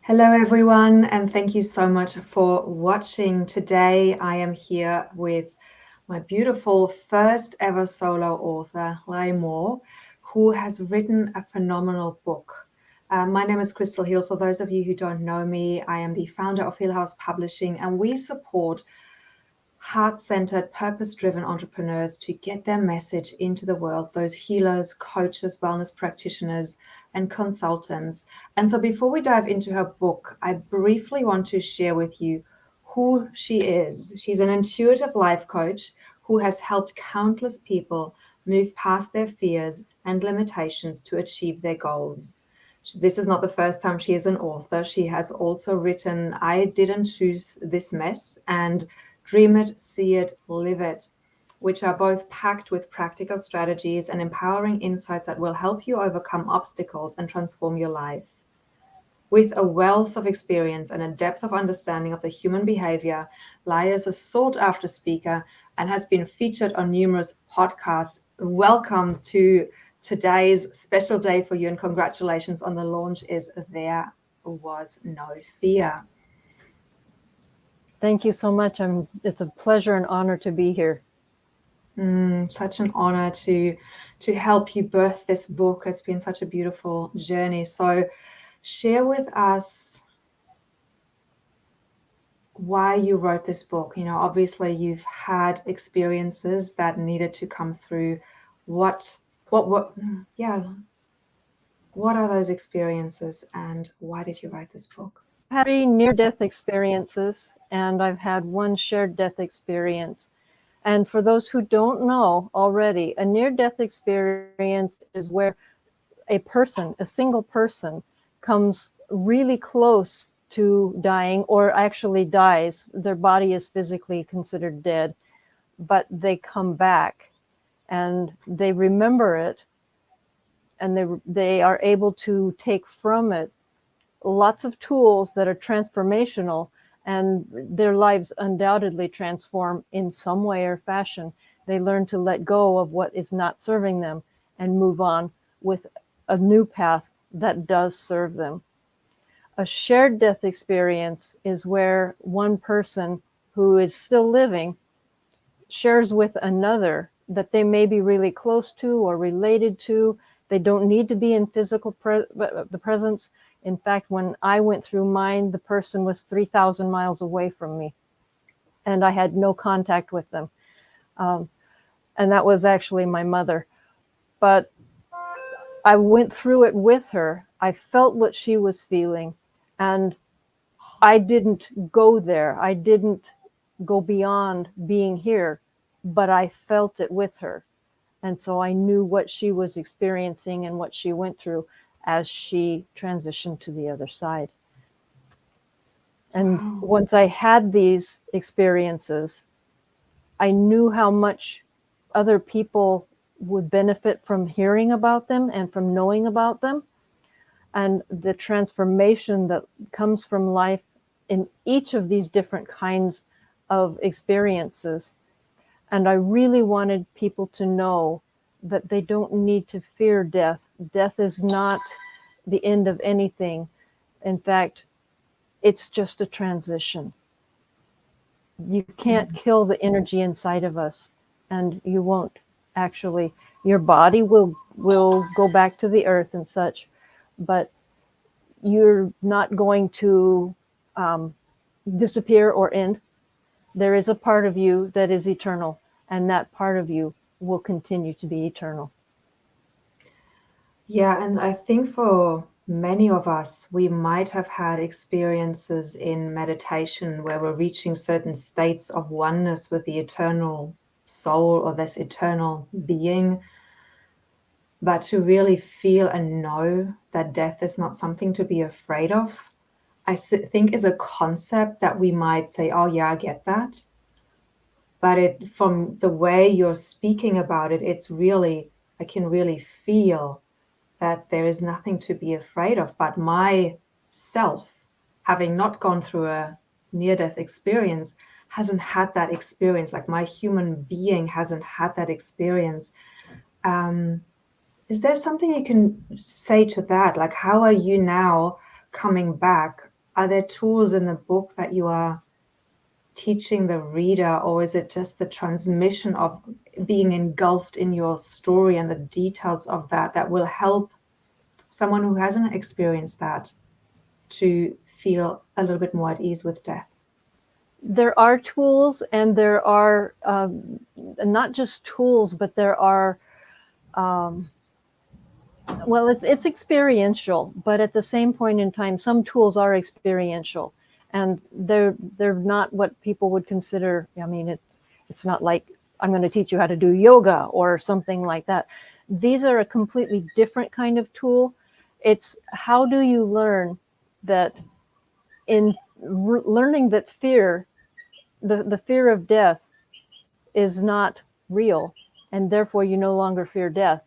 Hello, everyone, and thank you so much for watching. Today, I am here with my beautiful first ever solo author, Lai Moore, who has written a phenomenal book. My name is Crystal Hill. For those of you who don't know me, I am the founder of Hill House Publishing, and we support heart-centered, purpose-driven entrepreneurs to get their message into the world, those healers, coaches, wellness practitioners, and consultants. And so before we dive into her book, I briefly want to share with you who she is. She's an intuitive life coach who has helped countless people move past their fears and limitations to achieve their goals. This is not the first time she is an author. She has also written I Didn't Choose This Mess and Dream It, See It, Live It, which are both packed with practical strategies and empowering insights that will help you overcome obstacles and transform your life. With a wealth of experience and a depth of understanding of the human behavior, Lai is a sought-after speaker and has been featured on numerous podcasts. Welcome to today's special day for you, and congratulations on the launch is There Was No Fear. Thank you so much. It's a pleasure and honor to be here. Such an honor to help you birth this book. It's been such a beautiful journey. So share with us why you wrote this book. You know, obviously you've had experiences that needed to come through. What are those experiences, and why did you write this book? I've had 3 near-death experiences, and I've had 1 shared death experience. And for those who don't know already, a near-death experience is where a single person, comes really close to dying or actually dies. Their body is physically considered dead, but they come back and they remember it, and they are able to take from it lots of tools that are transformational, and their lives undoubtedly transform in some way or fashion. They learn to let go of what is not serving them and move on with a new path that does serve them. A shared death experience is where one person who is still living shares with another that they may be really close to or related to. They don't need to be in physical the presence. In fact, when I went through mine, the person was 3,000 miles away from me, and I had no contact with them. And that was actually my mother. But I went through it with her. I felt what she was feeling, and I didn't go there. I didn't go beyond being here, but I felt it with her. And so I knew what she was experiencing and what she went through as she transitioned to the other side. And Wow. once I had these experiences, I knew how much other people would benefit from hearing about them and from knowing about them, and the transformation that comes from life in each of these different kinds of experiences. And I really wanted people to know that they don't need to fear death. Death is not the end of anything. In fact, it's just a transition. You can't kill the energy inside of us, and you won't actually. Your body will go back to the earth and such, but you're not going to disappear or end. There is a part of you that is eternal, and that part of you will continue to be eternal. Yeah, and I think for many of us, we might have had experiences in meditation where we're reaching certain states of oneness with the eternal soul or this eternal being. But to really feel and know that death is not something to be afraid of, I think is a concept that we might say, oh, yeah, I get that. But from the way you're speaking about it, I can really feel that there is nothing to be afraid of. But myself, having not gone through a near-death experience, hasn't had that experience. Like my human being hasn't had that experience. Is there something you can say to that? Like, how are you now coming back are there tools in the book that you are teaching the reader, or is it just the transmission of being engulfed in your story and the details of that that will help someone who hasn't experienced that to feel a little bit more at ease with death? There are tools, and there are not just tools, but there are well, it's experiential, but at the same point in time, some tools are experiential, and they're not what people would consider. I mean, it's not like I'm going to teach you how to do yoga or something like that. These are a completely different kind of tool. It's how do you learn that in learning that fear, the fear of death is not real, and therefore you no longer fear death.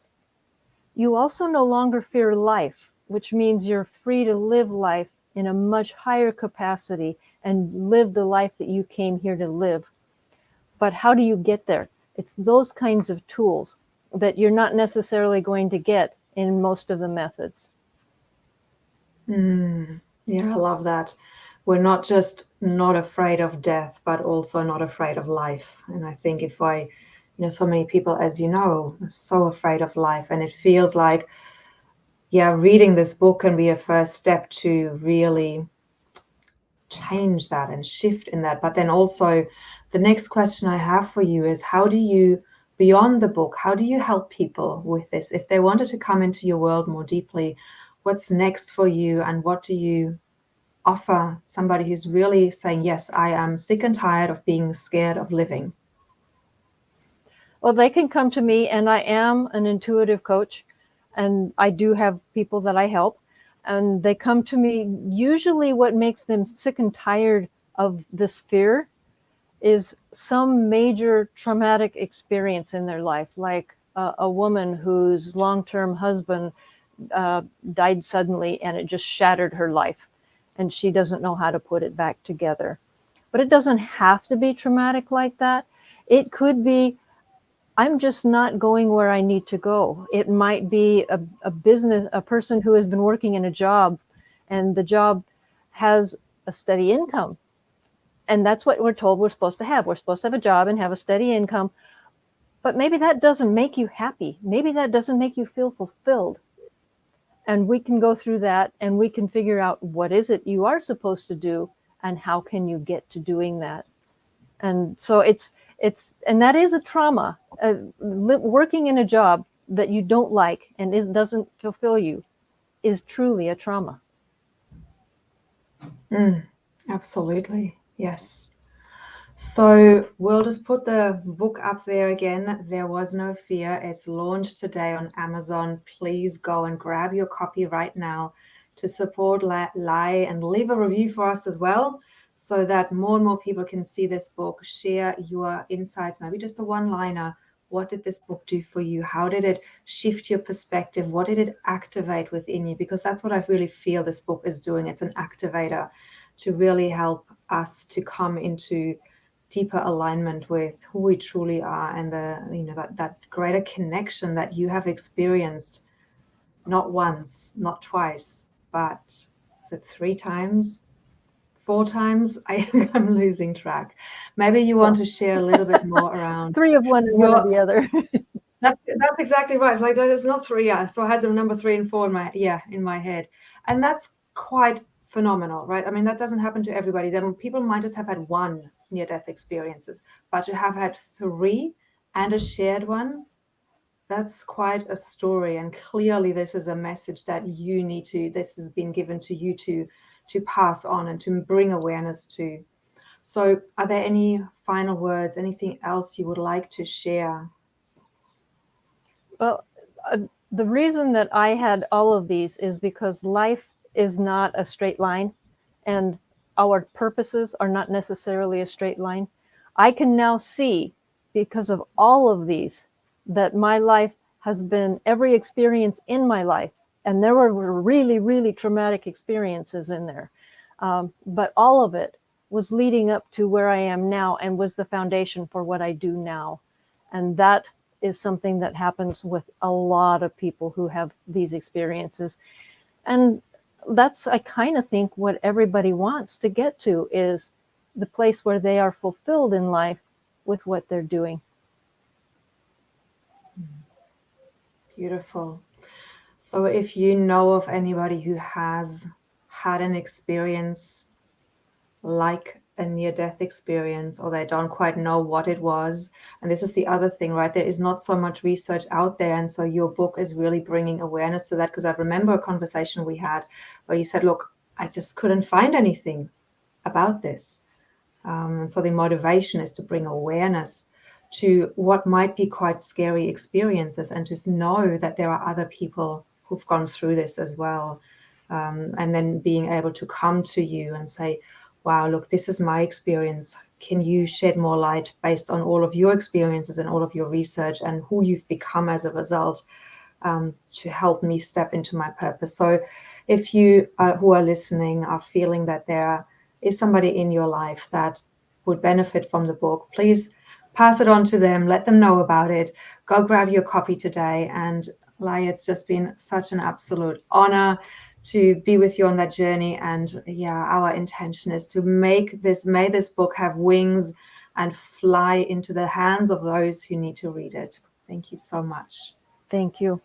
You also no longer fear life, which means you're free to live life in a much higher capacity and live the life that you came here to live. But how do you get there? It's those kinds of tools that you're not necessarily going to get in most of the methods. Yeah, I love that. We're not just not afraid of death, but also not afraid of life. And I think so many people, as you know, are so afraid of life. And it feels like, yeah, reading this book can be a first step to really change that and shift in that. But then also, the next question I have for you is, how do you, beyond the book, how do you help people with this? If they wanted to come into your world more deeply, what's next for you, and what do you offer somebody who's really saying, yes, I am sick and tired of being scared of living? Well, they can come to me, and I am an intuitive coach, and I do have people that I help, and they come to me. Usually what makes them sick and tired of this fear is some major traumatic experience in their life, like a woman whose long-term husband died suddenly, and it just shattered her life, and she doesn't know how to put it back together. But it doesn't have to be traumatic like that. It could be, I'm just not going where I need to go. It might be a person who has been working in a job, and the job has a steady income. And that's what we're told we're supposed to have. We're supposed to have a job and have a steady income. But maybe that doesn't make you happy. Maybe that doesn't make you feel fulfilled. And we can go through that, and we can figure out what is it you are supposed to do, and how can you get to doing that. And so and that is a trauma. Working in a job that you don't like and doesn't fulfill you is truly a trauma. Absolutely. Yes. So we'll just put the book up there again. There Was No Fear. It's launched today on Amazon. Please go and grab your copy right now to support Lai, and leave a review for us as well, so that more and more people can see this book. Share your insights, maybe just a one-liner. What did this book do for you? How did it shift your perspective? What did it activate within you? Because that's what I really feel this book is doing. It's an activator to really help us to come into deeper alignment with who we truly are, and that greater connection that you have experienced, not once, not twice, but is it 3 times, 4 times? I'm losing track. Maybe you want to share a little bit more around 3 of one and 1 of the other. That's exactly right. Like, there's not 3, yeah. So I had the number 3 and 4 in my head, and that's quite phenomenal, right? I mean, that doesn't happen to everybody. Then people might just have had 1 near-death experiences, but to have had 3 and a shared one, that's quite a story. And clearly, this is a message that this has been given to you to pass on and to bring awareness to. So, are there any final words? Anything else you would like to share? Well, the reason that I had all of these is because life is not a straight line, and our purposes are not necessarily a straight line. I can now see, because of all of these, that my life has been every experience in my life, and there were really, really traumatic experiences in there. But all of it was leading up to where I am now, and was the foundation for what I do now. And that is something that happens with a lot of people who have these experiences. And that's, I kind of think, what everybody wants to get to, is the place where they are fulfilled in life with what they're doing. Beautiful. So if you know of anybody who has had an experience like a near-death experience, or they don't quite know what it was, and this is the other thing, right? There is not so much research out there, and so your book is really bringing awareness to that. Because I remember a conversation we had where you said, look, I just couldn't find anything about this. And so the motivation is to bring awareness to what might be quite scary experiences, and just know that there are other people who've gone through this as well. And then being able to come to you and say, wow, look, this is my experience. Can you shed more light based on all of your experiences and all of your research and who you've become as a result, to help me step into my purpose? So if you who are listening are feeling that there is somebody in your life that would benefit from the book, please pass it on to them, let them know about it. Go grab your copy today. And Lai, it's just been such an absolute honor to be with you on that journey. And yeah, our intention is to may this book have wings and fly into the hands of those who need to read it. Thank you so much. Thank you.